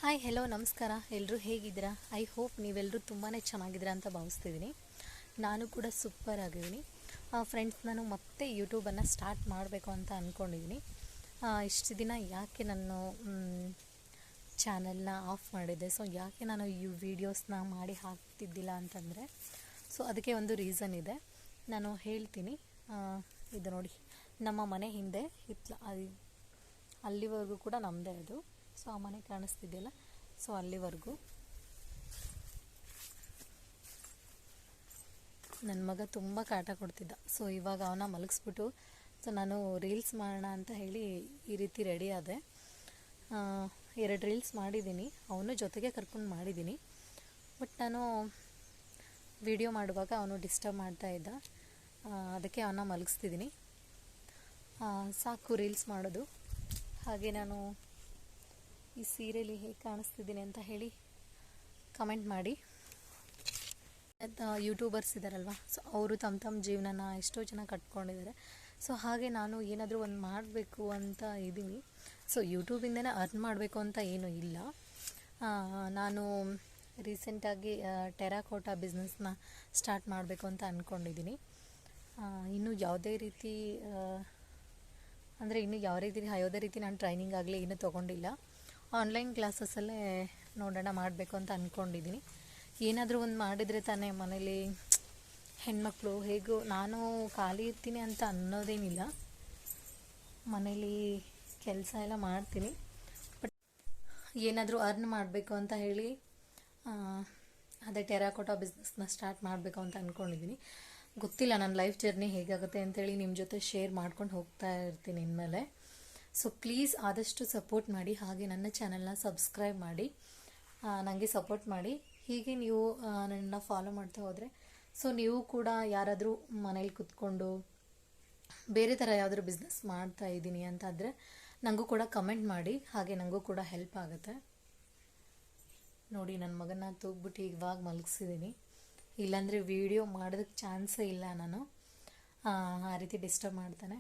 Hi hello ನಮಸ್ಕಾರ. ಎಲ್ಲರೂ ಹೇಗಿದ್ದೀರಾ? ಐ ಹೋಪ್ ನೀವೆಲ್ಲರೂ ತುಂಬಾ ಚೆನ್ನಾಗಿದ್ದೀರಾ ಅಂತ ಭಾವಿಸ್ತಿದ್ದೀನಿ. ನಾನು ಕೂಡ ಸೂಪರ್ ಆಗಿದ್ದೀನಿ. ಫ್ರೆಂಡ್ಸ್, ನಾನು ಮತ್ತೆ ಯೂಟ್ಯೂಬನ್ನು ಸ್ಟಾರ್ಟ್ ಮಾಡಬೇಕು ಅಂತ ಅಂದ್ಕೊಂಡಿದ್ದೀನಿ. ಇಷ್ಟು ದಿನ ಯಾಕೆ ನಾನು ಚಾನಲ್ನ ಆಫ್ ಮಾಡಿದ್ದೆ, ಸೊ ಯಾಕೆ ನಾನು ಈ ವಿಡಿಯೋಸ್ನ ಮಾಡಿ ಹಾಕ್ತಿದ್ದಿಲ್ಲ ಅಂತಂದರೆ, ಸೊ ಅದಕ್ಕೆ ಒಂದು ರೀಸನ್ ಇದೆ, ನಾನು ಹೇಳ್ತೀನಿ. ಇದು ನೋಡಿ, ನಮ್ಮ ಮನೆ ಹಿಂದೆ ಅಲ್ಲಿವರೆಗೂ ಕೂಡ ನಮ್ಮದೇ ಅದು. ಸೊ ಆ ಮನೆ ಕಾಣಿಸ್ತಿದೆಯಲ್ಲ, ಸೊ ಅಲ್ಲಿವರೆಗೂ ನನ್ನ ಮಗ ತುಂಬ ಕಾಟ ಕೊಡ್ತಿದ್ದ. ಸೊ ಇವಾಗ ಅವನ ಮಲಗಿಸ್ಬಿಟ್ಟು ಸೊ ನಾನು ರೀಲ್ಸ್ ಮಾಡೋಣ ಅಂತ ಹೇಳಿ ಈ ರೀತಿ ರೆಡಿ ಆದೆ. 2 ರೀಲ್ಸ್ ಮಾಡಿದ್ದೀನಿ, ಅವನು ಜೊತೆಗೆ ಕರ್ಕೊಂಡು ಮಾಡಿದ್ದೀನಿ. ಬಟ್ ನಾನು ವಿಡಿಯೋ ಮಾಡುವಾಗ ಅವನು ಡಿಸ್ಟರ್ಬ್ ಮಾಡ್ತಾ ಇದ್ದ, ಅದಕ್ಕೆ ಅವನ ಮಲಗಿಸ್ತಿದ್ದೀನಿ. ಸಾಕು ರೀಲ್ಸ್ ಮಾಡೋದು. ಹಾಗೆ ನಾನು ಈ ಸೀರೆಯಲ್ಲಿ ಹೇಗೆ ಕಾಣಿಸ್ತಿದ್ದೀನಿ ಅಂತ ಹೇಳಿ ಕಮೆಂಟ್ ಮಾಡಿ. ಯೂಟ್ಯೂಬರ್ಸ್ ಇದ್ದಾರಲ್ವ, ಸೊ ಅವರು ತಮ್ಮ ಜೀವನನ ಎಷ್ಟೋ ಜನ ಕಟ್ಕೊಂಡಿದ್ದಾರೆ. ಸೊ ಹಾಗೆ ನಾನು ಏನಾದರೂ ಒಂದು ಮಾಡಬೇಕು ಅಂತ ಇದ್ದೀನಿ. ಸೊ ಯೂಟ್ಯೂಬಿಂದನೇ ಅರ್ನ್ ಮಾಡಬೇಕು ಅಂತ ಏನೂ ಇಲ್ಲ. ನಾನು ರೀಸೆಂಟಾಗಿ ಟೆರಾಕೋಟಾ ಬಿಸ್ನೆಸ್ನ ಸ್ಟಾರ್ಟ್ ಮಾಡಬೇಕು ಅಂತ ಅಂದ್ಕೊಂಡಿದ್ದೀನಿ. ಇನ್ನೂ ಯಾವುದೇ ರೀತಿ ಯಾವುದೇ ರೀತಿ ನಾನು ಟ್ರೈನಿಂಗ್ ಆಗಲಿ ಇನ್ನೂ ತೊಗೊಂಡಿಲ್ಲ. ಆನ್ಲೈನ್ ಕ್ಲಾಸಸ್ಸಲ್ಲೇ ನೋಡೋಣ ಮಾಡಬೇಕು ಅಂತ ಅಂದ್ಕೊಂಡಿದ್ದೀನಿ. ಏನಾದರೂ ಒಂದು ಮಾಡಿದರೆ ತಾನೇ ಮನೇಲಿ ಹೆಣ್ಮಕ್ಳು ಹೇಗೂ, ನಾನು ಖಾಲಿ ಇರ್ತೀನಿ ಅಂತ ಅನ್ನೋದೇನಿಲ್ಲ, ಮನೇಲಿ ಕೆಲಸ ಎಲ್ಲ ಮಾಡ್ತೀನಿ. ಬಟ್ ಏನಾದರೂ ಅರ್ನ್ ಮಾಡಬೇಕು ಅಂತ ಹೇಳಿ ಅದೇ ಟೆರಾಕೋಟಾ ಬಿಸ್ನೆಸ್ನ ಸ್ಟಾರ್ಟ್ ಮಾಡಬೇಕು ಅಂತ ಅಂದ್ಕೊಂಡಿದ್ದೀನಿ. ಗೊತ್ತಿಲ್ಲ ನನ್ನ ಲೈಫ್ ಜರ್ನಿ ಹೇಗಾಗುತ್ತೆ ಅಂತೇಳಿ ನಿಮ್ಮ ಜೊತೆ ಶೇರ್ ಮಾಡ್ಕೊಂಡು ಹೋಗ್ತಾ ಇರ್ತೀನಿ ಇನ್ಮೇಲೆ. ಸೊ ಪ್ಲೀಸ್ ಆದಷ್ಟು ಸಪೋರ್ಟ್ ಮಾಡಿ, ಹಾಗೆ ನನ್ನ ಚಾನಲ್ನ ಸಬ್ಸ್ಕ್ರೈಬ್ ಮಾಡಿ, ನನಗೆ ಸಪೋರ್ಟ್ ಮಾಡಿ. ಹೀಗೆ ನೀವು ನನ್ನನ್ನು ಫಾಲೋ ಮಾಡ್ತಾ ಹೋದರೆ, ಸೊ ನೀವು ಕೂಡ ಯಾರಾದರೂ ಮನೇಲಿ ಕೂತ್ಕೊಂಡು ಬೇರೆ ಥರ ಯಾವುದಾದ್ರು ಬಿಸ್ನೆಸ್ ಮಾಡ್ತಾ ಇದ್ದೀನಿ ಅಂತಾದರೆ ನನಗೂ ಕೂಡ ಕಮೆಂಟ್ ಮಾಡಿ, ಹಾಗೆ ನನಗೂ ಕೂಡ ಹೆಲ್ಪ್ ಆಗುತ್ತೆ. ನೋಡಿ, ನನ್ನ ಮಗನ ತೂಗ್ಬಿಟ್ಟು ಇವಾಗ ಮಲಗಿಸಿದ್ದೀನಿ, ಇಲ್ಲಾಂದರೆ ವಿಡಿಯೋ ಮಾಡೋದಕ್ಕೆ ಚಾನ್ಸೇ ಇಲ್ಲ. ನಾನು ಆ ರೀತಿ ಡಿಸ್ಟರ್ಬ್ ಮಾಡ್ತಾನೆ.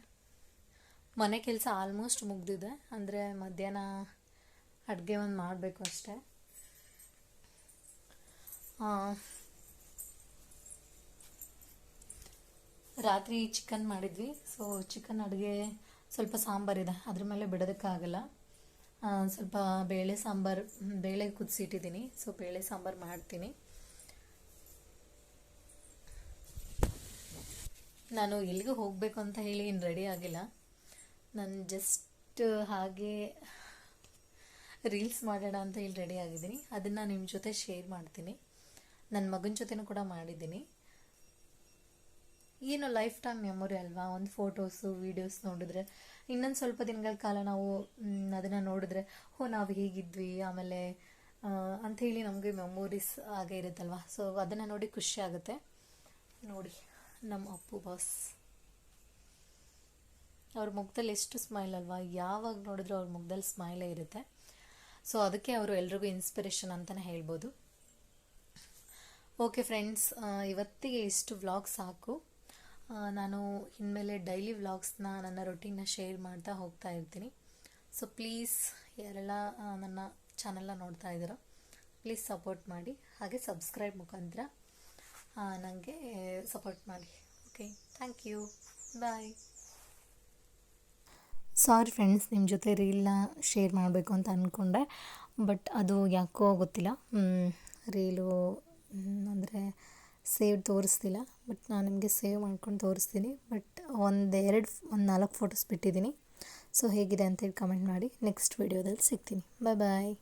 ಮನೆ ಕೆಲಸ ಆಲ್ಮೋಸ್ಟ್ ಮುಗ್ದಿದೆ, ಅಂದರೆ ಮಧ್ಯಾಹ್ನ ಅಡುಗೆ ಒಂದು ಮಾಡಬೇಕು ಅಷ್ಟೇ. ರಾತ್ರಿ ಚಿಕನ್ ಮಾಡಿದ್ವಿ. ಸೊ ಚಿಕನ್ ಅಡುಗೆ ಸ್ವಲ್ಪ ಸಾಂಬಾರಿದೆ, ಅದ್ರ ಮೇಲೆ ಬಿಡೋದಕ್ಕಾಗಲ್ಲ. ಸ್ವಲ್ಪ ಬೇಳೆ ಕುದಿಸಿಟ್ಟಿದ್ದೀನಿ. ಸೊ ಬೇಳೆ ಸಾಂಬಾರು ಮಾಡ್ತೀನಿ. ನಾನು ಎಲ್ಲಿಗೂ ಹೋಗಬೇಕು ಅಂತ ಹೇಳಿ ಏನು ರೆಡಿ ಆಗಿಲ್ಲ, ನಾನು ಜಸ್ಟ್ ಹಾಗೆ ರೀಲ್ಸ್ ಮಾಡೋಣ ಅಂತ ಹೇಳಿ ರೆಡಿ ಆಗಿದ್ದೀನಿ. ಅದನ್ನು ನಿಮ್ಮ ಜೊತೆ ಶೇರ್ ಮಾಡ್ತೀನಿ. ನನ್ನ ಮಗನ ಜೊತೆನೂ ಕೂಡ ಮಾಡಿದ್ದೀನಿ. ಏನು ಲೈಫ್ ಟೈಮ್ ಮೆಮೊರಿ ಅಲ್ವಾ, ಒಂದು ಫೋಟೋಸು ವೀಡಿಯೋಸ್ ನೋಡಿದ್ರೆ ಇನ್ನೊಂದು ಸ್ವಲ್ಪ ದಿನಗಳ ಕಾಲ ನಾವು ಅದನ್ನು ನೋಡಿದ್ರೆ ನಾವು ಹೀಗಿದ್ವಿ ಆಮೇಲೆ ಅಂಥೇಳಿ ನಮಗೆ ಮೆಮೊರೀಸ್ ಆಗೇ ಇರುತ್ತಲ್ವ. ಸೊ ಅದನ್ನು ನೋಡಿ ಖುಷಿ ಆಗುತ್ತೆ. ನೋಡಿ, ನಮ್ಮ ಅಪ್ಪು ಬಾಸ್, ಅವ್ರ ಮುಖದಲ್ಲಿ ಎಷ್ಟು ಸ್ಮೈಲ್ ಅಲ್ವಾ, ಯಾವಾಗ ನೋಡಿದ್ರು ಅವ್ರ ಮುಖದಲ್ಲಿ ಸ್ಮೈಲೇ ಇರುತ್ತೆ. ಸೊ ಅದಕ್ಕೆ ಅವರು ಎಲ್ರಿಗೂ ಇನ್ಸ್ಪಿರೇಷನ್ ಅಂತಲೇ ಹೇಳ್ಬೋದು. ಓಕೆ ಫ್ರೆಂಡ್ಸ್, ಇವತ್ತಿಗೆ ಇಷ್ಟು ವ್ಲಾಗ್ ಸಾಕು. ನಾನು ಇನ್ಮೇಲೆ ಡೈಲಿ ವ್ಲಾಗ್ಸ್ನ, ನನ್ನ ರೊಟೀನ್ನ ಶೇರ್ ಮಾಡ್ತಾ ಹೋಗ್ತಾ ಇರ್ತೀನಿ. ಸೊ ಪ್ಲೀಸ್ ಯಾರೆಲ್ಲ ನನ್ನ ಚಾನಲ್ನ ನೋಡ್ತಾ ಇದ್ದೀರೋ ಪ್ಲೀಸ್ ಸಪೋರ್ಟ್ ಮಾಡಿ, ಹಾಗೆ ಸಬ್ಸ್ಕ್ರೈಬ್ ಮುಖಾಂತರ ನನಗೆ ಸಪೋರ್ಟ್ ಮಾಡಿ. Okay, thank you, bye. Sorry friends, ನಿಮ್ಮ ಜೊತೆ ರೀಲ್ನ ಶೇರ್ ಮಾಡಬೇಕು ಅಂತ ಅಂದ್ಕೊಂಡೆ, ಬಟ್ ಅದು ಯಾಕೋ ಗೊತ್ತಿಲ್ಲ, ರೀಲು ಅಂದರೆ ಸೇವ್ ತೋರಿಸ್ತಿಲ್ಲ. ಬಟ್ ನಾನು ನಿಮಗೆ ಸೇವ್ ಮಾಡ್ಕೊಂಡು ತೋರಿಸ್ತೀನಿ. ಬಟ್ ಒಂದು 4 ಫೋಟೋಸ್ ಬಿಟ್ಟಿದ್ದೀನಿ. ಸೊ ಹೇಗಿದೆ ಅಂತೇಳಿ ಕಮೆಂಟ್ ಮಾಡಿ. ನೆಕ್ಸ್ಟ್ ವೀಡಿಯೋದಲ್ಲಿ ಸಿಗ್ತೀನಿ. ಬಾಯ್.